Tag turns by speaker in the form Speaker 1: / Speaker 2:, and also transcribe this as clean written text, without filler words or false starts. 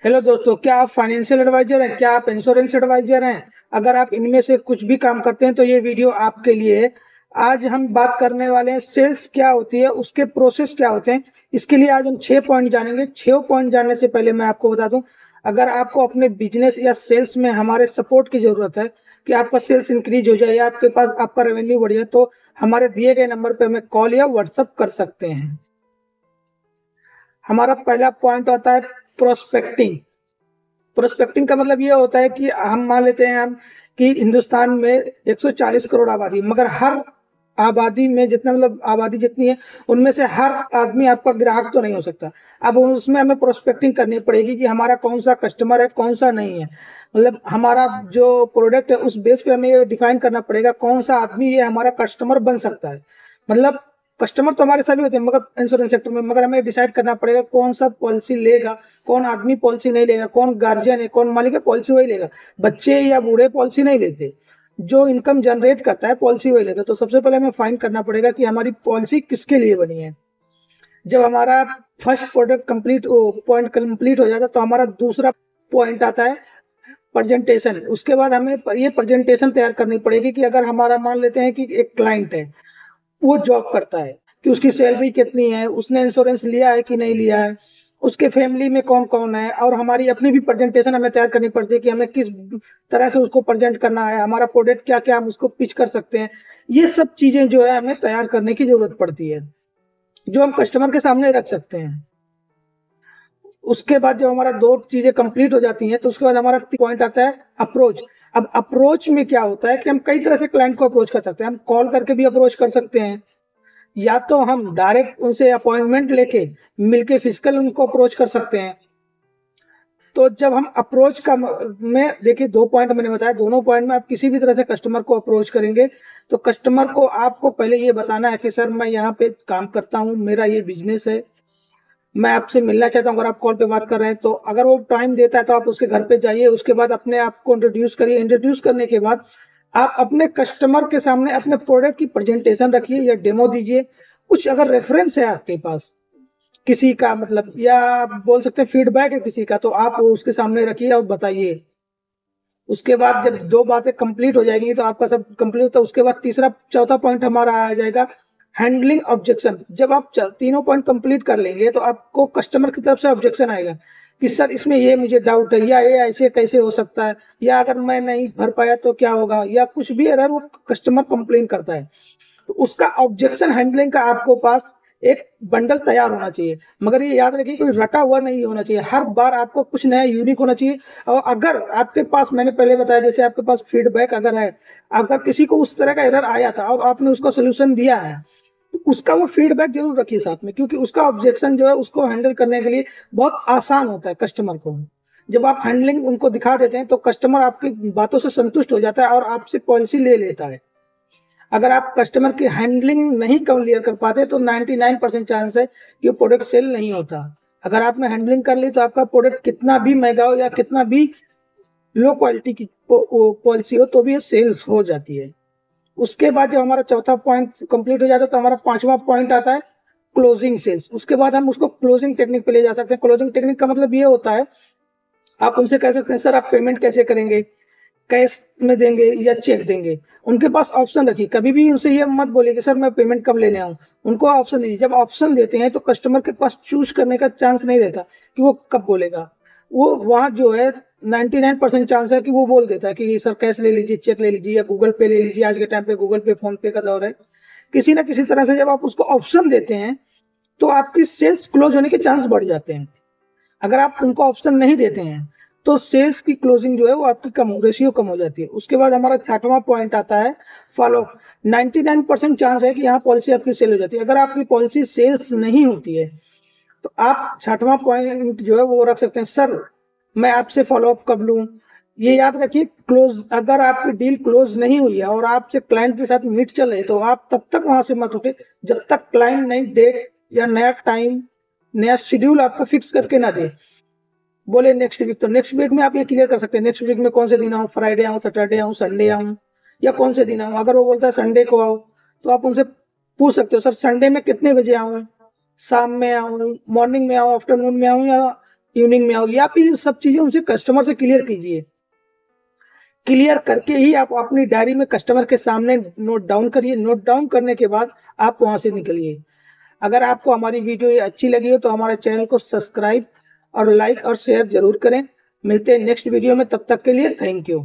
Speaker 1: Hello दोस्तों, क्या आप फाइनेंशियल एडवाइजर हैं? क्या आप इंश्योरेंस एडवाइजर हैं? अगर आप इनमें से कुछ भी काम करते हैं तो ये वीडियो आपके लिए है। आज हम बात करने वाले हैं सेल्स क्या होती है, उसके प्रोसेस क्या होते हैं। इसके लिए आज हम 6 पॉइंट जानेंगे। 6 पॉइंट जानने से पहले मैं आपको बता दूं, अगर आपको अपने बिजनेस या सेल्स में हमारे सपोर्ट की जरूरत है कि आपका सेल्स इंक्रीज हो जाए या आपके पास आपका रेवेन्यू बढ़ जाए, तो हमारे दिए गए नंबर पर हमें कॉल या व्हाट्सअप कर सकते हैं। हमारा पहला पॉइंट आता है प्रोस्पेक्टिंग। प्रोस्पेक्टिंग का मतलब ये होता है कि हम मान लेते हैं हम कि हिंदुस्तान में 140 करोड़ आबादी, मगर हर आबादी में जितना मतलब आबादी जितनी है उनमें से हर आदमी आपका ग्राहक तो नहीं हो सकता। अब उसमें हमें प्रोस्पेक्टिंग करनी पड़ेगी कि हमारा कौन सा कस्टमर है, कौन सा नहीं है। मतलब हमारा जो प्रोडक्ट है उस बेस पे हमें ये डिफाइन करना पड़ेगा कौन सा आदमी ये हमारा कस्टमर बन सकता है। मतलब कस्टमर तो हमारे सभी होते हैं मगर इंश्योरेंस सेक्टर में, मगर हमें डिसाइड करना पड़ेगा कौन सा पॉलिसी लेगा, कौन आदमी पॉलिसी नहीं लेगा, कौन गार्जियन है, कौन मालिक है, पॉलिसी वही लेगा। बच्चे या बूढ़े पॉलिसी नहीं लेते, जो इनकम जनरेट करता है पॉलिसी वही लेता है। तो सबसे पहले हमें फाइंड करना पड़ेगा कि हमारी पॉलिसी किसके लिए बनी है। जब हमारा first product complete point complete हो जाता है तो हमारा दूसरा पॉइंट आता है प्रेजेंटेशन। उसके बाद हमें ये प्रेजेंटेशन तैयार करनी पड़ेगी कि अगर हमारा मान लेते हैं कि एक क्लाइंट है, वो जॉब करता है, कि उसकी सैलरी कितनी है, उसने इंश्योरेंस लिया है कि नहीं लिया है, उसके फैमिली में कौन कौन है, और हमारी अपनी भी प्रेजेंटेशन हमें तैयार करनी पड़ती है कि हमें किस तरह से उसको प्रेजेंट करना है, हमारा प्रोडक्ट क्या क्या हम उसको पिच कर सकते हैं। ये सब चीजें जो है हमें तैयार करने की जरूरत पड़ती है, जो हम कस्टमर के सामने रख सकते हैं। उसके बाद जब हमारा दो चीजें कंप्लीट हो जाती हैं तो उसके बाद हमारा पॉइंट आता है अप्रोच। अब अप्रोच में क्या होता है कि हम कई तरह से क्लाइंट को अप्रोच कर सकते हैं। हम कॉल करके भी अप्रोच कर सकते हैं, या तो हम डायरेक्ट उनसे अपॉइंटमेंट लेके मिलके फिजिकल उनको अप्रोच कर सकते हैं। तो जब हम अप्रोच का में देखिए, 2 पॉइंट मैंने बताया, दोनों पॉइंट में आप किसी भी तरह से कस्टमर को अप्रोच करेंगे तो कस्टमर को आपको पहले ये बताना है कि सर मैं यहाँ पे काम करता हूँ, मेरा ये बिजनेस है, मैं आपसे मिलना चाहता हूँ। अगर आप कॉल पे बात कर रहे हैं तो अगर वो टाइम देता है तो आप उसके घर पे जाइए, उसके बाद अपने आप को इंट्रोड्यूस करिए। इंट्रोड्यूस करने के बाद आप अपने कस्टमर के सामने अपने प्रोडक्ट की प्रेजेंटेशन रखिए या डेमो दीजिए। कुछ अगर रेफरेंस है आपके पास किसी का, मतलब या आप बोल सकते हैं फीडबैक है किसी का, तो आप वो उसके सामने रखिए और बताइए। उसके बाद जब दो बातें कंप्लीट हो जाएंगी तो आपका सब कंप्लीट होता है। उसके बाद तीसरा चौथा पॉइंट हमारा आ जाएगा हैंडलिंग ऑब्जेक्शन। जब आप तीनों पॉइंट कंप्लीट कर लेंगे तो आपको कस्टमर की तरफ से ऑब्जेक्शन आएगा कि सर इसमें ये मुझे डाउट है, या ये ऐसे कैसे हो सकता है, या अगर मैं नहीं भर पाया तो क्या होगा, या कुछ भी अगर वो कस्टमर कंप्लेन करता है तो उसका ऑब्जेक्शन हैंडलिंग का आपको पास एक बंडल तैयार होना चाहिए। मगर ये याद रखिए कोई रटा हुआ नहीं होना चाहिए, हर बार आपको कुछ नया यूनिक होना चाहिए। और अगर आपके पास, मैंने पहले बताया जैसे आपके पास फीडबैक अगर है, अगर किसी को उस तरह का एरर आया था और आपने उसको सोल्यूशन दिया है तो उसका वो फीडबैक जरूर रखिए साथ में, क्योंकि उसका ऑब्जेक्शन जो है उसको हैंडल करने के लिए बहुत आसान होता है कस्टमर को। जब आप हैंडलिंग उनको दिखा देते हैं तो कस्टमर आपकी बातों से संतुष्ट हो जाता है और आपसे पॉलिसी ले लेता है। अगर आप कस्टमर की हैंडलिंग नहीं क्लियर कर पाते तो 99% चांस है कि वो प्रोडक्ट सेल नहीं होता। अगर आपने हैंडलिंग कर ली तो आपका प्रोडक्ट कितना भी महंगा हो या कितना भी लो क्वालिटी की पॉलिसी हो तो भी ये सेल्स हो जाती है। उसके बाद जब हमारा चौथा पॉइंट कंप्लीट हो जाता है तो हमारा पांचवा पॉइंट आता है क्लोजिंग सेल्स। उसके बाद हम उसको क्लोजिंग टेक्निक पे ले जा सकते हैं। क्लोजिंग टेक्निक का मतलब ये होता है, आप उनसे कह सकते हैं सर आप पेमेंट कैसे करेंगे, कैश में देंगे या चेक देंगे। उनके पास ऑप्शन रखिए, कभी भी उनसे ये मत बोलिए कि सर मैं पेमेंट कब लेने आऊँ। उनको ऑप्शन दीजिए। जब ऑप्शन देते हैं तो कस्टमर के पास चूज करने का चांस नहीं रहता कि वो कब बोलेगा। वो वहाँ जो है 99% चांस है कि वो बोल देता है कि सर कैश ले लीजिए, चेक ले लीजिए या गूगल पे ले लीजिए। आज के टाइम पे गूगल पे, फोन पे का दौर है। किसी ना किसी तरह से जब आप उसको ऑप्शन देते हैं तो आपकी सेल्स क्लोज होने के चांस बढ़ जाते हैं। अगर आप उनको ऑप्शन नहीं देते हैं तो सेल्स की क्लोजिंग जो है वो आपकी कम, रेशियो कम हो जाती है। उसके बाद हमारा छठवां पॉइंट आता है फॉलो। 99% चांस है कि यहाँ पॉलिसी आपकी सेल हो जाती है। अगर आपकी पॉलिसी सेल्स नहीं होती है तो आप छठवां पॉइंट जो है वो रख सकते हैं, सर मैं आपसे फॉलोअप कब लूँ। ये याद रखिए, क्लोज, अगर आपकी डील क्लोज नहीं हुई है और आपसे क्लाइंट के साथ मीट चल रहे तो आप तब तक वहां से मत उठे जब तक क्लाइंट नई डेट या नया टाइम, नया शेड्यूल आपको फिक्स करके ना दे। बोले नेक्स्ट वीक, तो नेक्स्ट वीक में आप ये क्लियर कर सकते हैं नेक्स्ट वीक में कौन से दिन आऊँ, फ्राइडे आऊँ, सैटरडे आऊँ, संडे आऊँ, या कौन से दिन आऊँ। अगर वो बोलता है संडे को आओ तो आप उनसे पूछ सकते हो सर संडे में कितने बजे आऊँ, शाम में आऊँ, मॉर्निंग में आऊँ, आफ्टरनून में आऊँ, या इवनिंग में आओगी। आप ये सब चीजें उनसे कस्टमर से क्लियर कीजिए। क्लियर करके ही आप अपनी डायरी में कस्टमर के सामने नोट डाउन करिए। नोट डाउन करने के बाद आप वहां से निकलिए। अगर आपको हमारी वीडियो ये अच्छी लगी हो तो हमारे चैनल को सब्सक्राइब और लाइक और शेयर जरूर करें। मिलते हैं नेक्स्ट वीडियो में, तब तक के लिए थैंक यू।